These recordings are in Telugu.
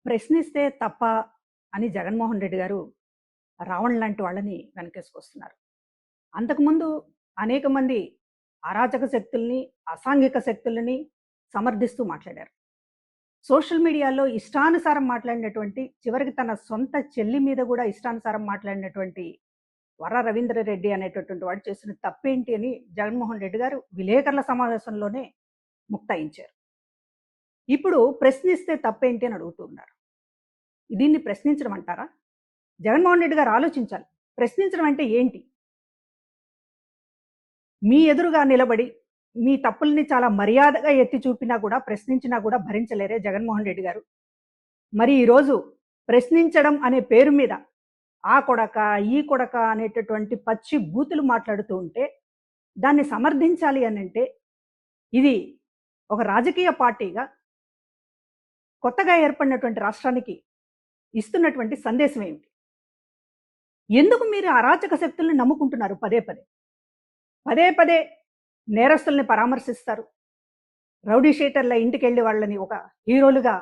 ప్రశ్నిస్తే తప్ప అని జగన్మోహన్ రెడ్డి గారు రావణ్ లాంటి వాళ్ళని వెనకేసుకొస్తున్నారు. అంతకుముందు అనేక మంది అరాచక శక్తుల్ని, అసాంఘిక శక్తులని సమర్థిస్తూ మాట్లాడారు. సోషల్ మీడియాలో ఇష్టానుసారం మాట్లాడినటువంటి, చివరికి తన సొంత చెల్లి మీద కూడా ఇష్టానుసారం మాట్లాడినటువంటి వర రవీంద్రరెడ్డి అనేటటువంటి వాడు చేసిన తప్పేంటి అని జగన్మోహన్ రెడ్డి గారు విలేకరుల సమావేశంలోనే ముక్తాయించారు. ఇప్పుడు ప్రశ్నిస్తే తప్పేంటి అని అడుగుతున్నారు. దీన్ని ప్రశ్నించడం అంటారా? జగన్మోహన్ రెడ్డి గారు ఆలోచించాలి. ప్రశ్నించడం అంటే ఏంటి? మీ ఎదురుగా నిలబడి మీ తప్పుల్ని చాలా మర్యాదగా ఎత్తి చూపినా కూడా, ప్రశ్నించినా కూడా భరించలేరే జగన్మోహన్ రెడ్డి గారు. మరి ఈరోజు ప్రశ్నించడం అనే పేరు మీద ఆ కొడక ఈ కొడక అనేటటువంటి పచ్చి బూతులు మాట్లాడుతూ ఉంటే దాన్ని సమర్థించాలి అని అంటే ఇది ఒక రాజకీయ పార్టీగా కొత్తగా ఏర్పడినటువంటి రాష్ట్రానికి ఇస్తున్నటువంటి సందేశం ఏమిటి? ఎందుకు మీరు అరాచక శక్తుల్ని నమ్ముకుంటున్నారు? పదే పదే నేరస్తుల్ని పరామర్శిస్తారు. రౌడీ షీటర్ల ఇంటికి వెళ్ళి వాళ్ళని ఒక హీరోలుగా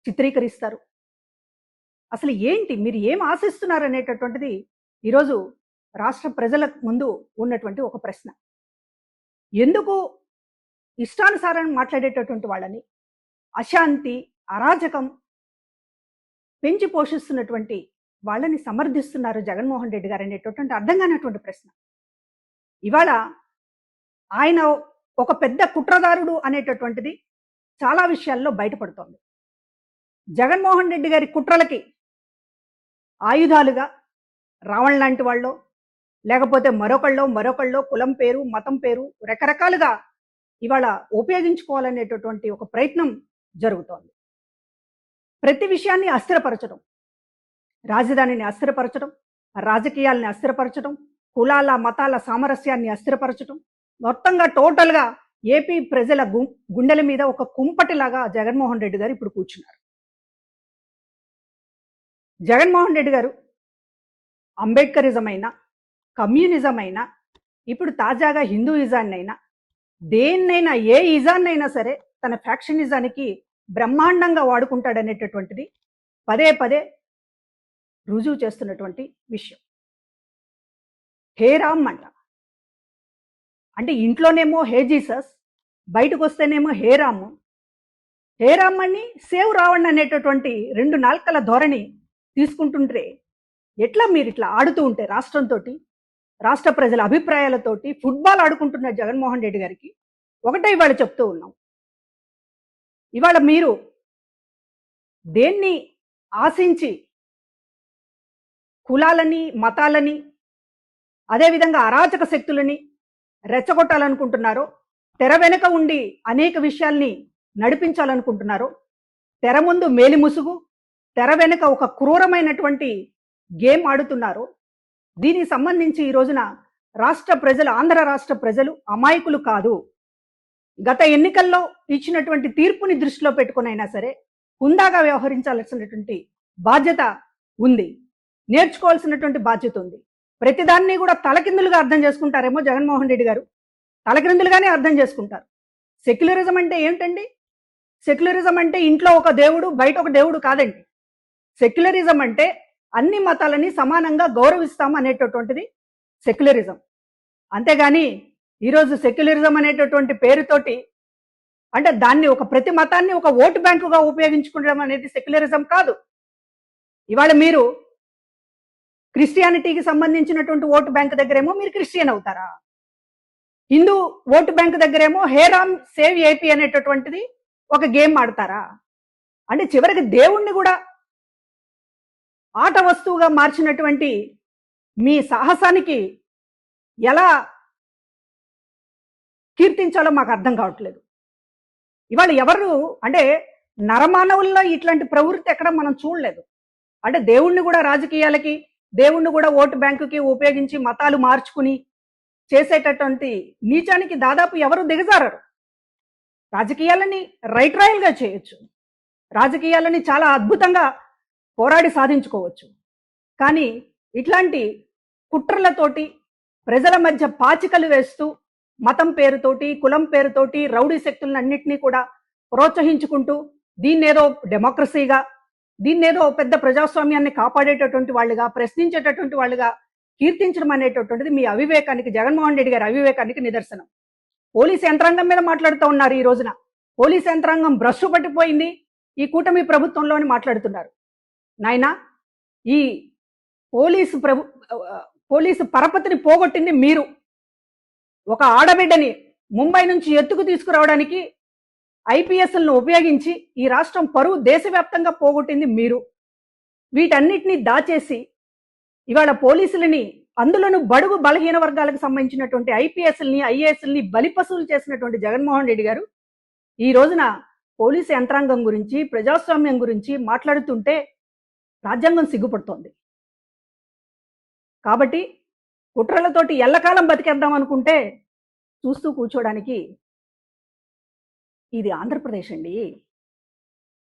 చిత్రీకరిస్తారు. అసలు ఏంటి, మీరు ఏం ఆశిస్తున్నారు అనేటటువంటిది ఈరోజు రాష్ట్ర ప్రజల ముందు ఉన్నటువంటి ఒక ప్రశ్న. ఎందుకు ఇష్టానుసారం మాట్లాడేటటువంటి వాళ్ళని, అశాంతి, అరాజకం పెంచి పోషిస్తున్నటువంటి వాళ్ళని సమర్థిస్తున్నారు జగన్మోహన్ రెడ్డి గారు అనేటటువంటి అర్థం కానటువంటి ప్రశ్న. ఇవాళ ఆయన ఒక పెద్ద కుట్రదారుడు అనేటటువంటిది చాలా విషయాల్లో బయటపడుతోంది. జగన్మోహన్ రెడ్డి గారి కుట్రలకి ఆయుధాలుగా రావణ్ లాంటి వాళ్ళు, లేకపోతే మరొకళ్ళో కులం పేరు, మతం పేరు రకరకాలుగా ఇవాళ ఉపయోగించుకోవాలనేటటువంటి ఒక ప్రయత్నం జరుగుతోంది. ప్రతి విషయాన్ని అస్థిరపరచడం, రాజధానిని అస్థిరపరచడం, రాజకీయాల్ని అస్థిరపరచడం, కులాల మతాల సామరస్యాన్ని అస్థిరపరచడం, మొత్తంగా టోటల్గా ఏపీ ప్రజల గుండెల మీద ఒక కుంపటిలాగా జగన్మోహన్ రెడ్డి గారు ఇప్పుడు కూర్చున్నారు. జగన్మోహన్ రెడ్డి గారు అంబేద్కరిజం అయినా, కమ్యూనిజం అయినా, ఇప్పుడు తాజాగా హిందూయిజాన్ని అయినా, దేన్నైనా ఏ ఇజాన్నైనా సరే తన ఫ్యాక్షనిజానికి బ్రహ్మాండంగా వాడుకుంటాడనేటటువంటిది పదే రుజువు చేస్తున్నటువంటి విషయం. హే రామ్ అంట, అంటే ఇంట్లోనేమో హే జీసస్, బయటకు వస్తేనేమో హే రామ్. హే రామ్ అని సేవ్ రావణ్ అనేటటువంటి రెండు నాల్కల ధోరణి తీసుకుంటుంటే ఎట్లా మీరు ఇట్లా ఆడుతూ ఉంటే రాష్ట్రంతో, రాష్ట్ర ప్రజల అభిప్రాయాలతోటి ఫుట్బాల్ ఆడుకుంటున్న జగన్మోహన్ రెడ్డి గారికి ఒకటే ఇవాళ చెప్తూ ఉన్నాం. ఇవాళ మీరు దేన్ని ఆశించి కులాలని, మతాలని, అదేవిధంగా అరాచక శక్తులని రెచ్చగొట్టాలనుకుంటున్నారో, తెర వెనుక ఉండి అనేక విషయాల్ని నడిపించాలనుకుంటున్నారో, తెర ముందు మేలి ముసుగు, తెర వెనుక ఒక క్రూరమైనటువంటి గేమ్ ఆడుతున్నారో, దీనికి సంబంధించి ఈ రోజున రాష్ట్ర ప్రజలు, ఆంధ్ర రాష్ట్ర ప్రజలు అమాయకులు కాదు. గత ఎన్నికల్లో ఇచ్చినటువంటి తీర్పుని దృష్టిలో పెట్టుకునైనా సరే హుందాగా వ్యవహరించాల్సినటువంటి బాధ్యత ఉంది, నేర్చుకోవాల్సినటువంటి బాధ్యత ఉంది. ప్రతిదాన్ని కూడా తలకిందులుగా అర్థం చేసుకుంటారేమో జగన్మోహన్ రెడ్డి గారు, తలకిందులుగానే అర్థం చేసుకుంటారు. సెక్యులరిజం అంటే ఏంటండి? సెక్యులరిజం అంటే ఇంట్లో ఒక దేవుడు, బయట ఒక దేవుడు కాదండి. సెక్యులరిజం అంటే అన్ని మతాలని సమానంగా గౌరవిస్తాం అనేటటువంటిది సెక్యులరిజం. అంతేగాని ఈరోజు సెక్యులరిజం అనేటటువంటి పేరుతోటి, అంటే దాన్ని ఒక ప్రతి మతాన్ని ఒక ఓటు బ్యాంకుగా ఉపయోగించుకోవడం అనేది సెక్యులరిజం కాదు. ఇవాళ మీరు క్రిస్టియానిటీకి సంబంధించినటువంటి ఓటు బ్యాంక్ దగ్గరేమో మీరు క్రిస్టియన్ అవుతారా? హిందూ ఓటు బ్యాంక్ దగ్గరేమో హే రామ్ సేవ్ ఏపీ అనేటటువంటిది ఒక గేమ్ ఆడతారా? అంటే చివరికి దేవుణ్ణి కూడా ఆట వస్తువుగా మార్చినటువంటి మీ సాహసానికి ఎలా కీర్తించాలో మాకు అర్థం కావట్లేదు. ఇవాళ ఎవరు అంటే నరమానవుల్లో ఇట్లాంటి ప్రవృత్తి ఎక్కడ మనం చూడలేదు. అంటే దేవుణ్ణి కూడా రాజకీయాలకి, దేవుణ్ణి కూడా ఓటు బ్యాంకుకి ఉపయోగించి మతాలు మార్చుకుని చేసేటటువంటి నీచానికి దాదాపు ఎవరు దిగజారరు. రాజకీయాలని రైట్ రాయల్గా చేయొచ్చు, రాజకీయాలని చాలా అద్భుతంగా పోరాడి సాధించుకోవచ్చు. కానీ ఇట్లాంటి కుట్రలతోటి ప్రజల మధ్య పాచికలు వేస్తూ మతం పేరుతోటి, కులం పేరుతోటి రౌడీ శక్తులను అన్నింటినీ కూడా ప్రోత్సహించుకుంటూ దీన్నేదో డెమోక్రసీగా, దీన్నేదో పెద్ద ప్రజాస్వామ్యాన్ని కాపాడేటటువంటి వాళ్ళుగా, ప్రశ్నించేటటువంటి వాళ్ళుగా కీర్తించడం అనేటటువంటిది మీ అవివేకానికి, జగన్మోహన్ రెడ్డి గారి అవివేకానికి నిదర్శనం. పోలీస్ యంత్రాంగం మీద మాట్లాడుతూ ఉన్నారు. ఈ రోజున పోలీస్ యంత్రాంగం భ్రష్టు పట్టిపోయింది ఈ కూటమి ప్రభుత్వంలో అని మాట్లాడుతున్నారు. నాయనా, ఈ పోలీసు పరపతిని పోగొట్టింది మీరు. ఒక ఆడబిడ్డని ముంబై నుంచి ఎత్తుకు తీసుకురావడానికి ఐపీఎస్లను ఉపయోగించి ఈ రాష్ట్రం పరువు దేశవ్యాప్తంగా పోగొట్టింది మీరు. వీటన్నిటినీ దాచేసి ఇవాళ పోలీసులని, అందులోనూ బడుగు బలహీన వర్గాలకు సంబంధించినటువంటి ఐపీఎస్ని, ఐఏఎస్ని బలిపశువులు చేసినటువంటి జగన్మోహన్ రెడ్డి గారు ఈ రోజున పోలీసు యంత్రాంగం గురించి, ప్రజాస్వామ్యం గురించి మాట్లాడుతుంటే రాజ్యాంగం సిగ్గుపడుతోంది. కాబట్టి కుట్రలతోటి ఎల్లకాలం బతికేద్దాం అనుకుంటే చూస్తూ కూర్చోడానికి ఇది ఆంధ్రప్రదేశ్ అండి.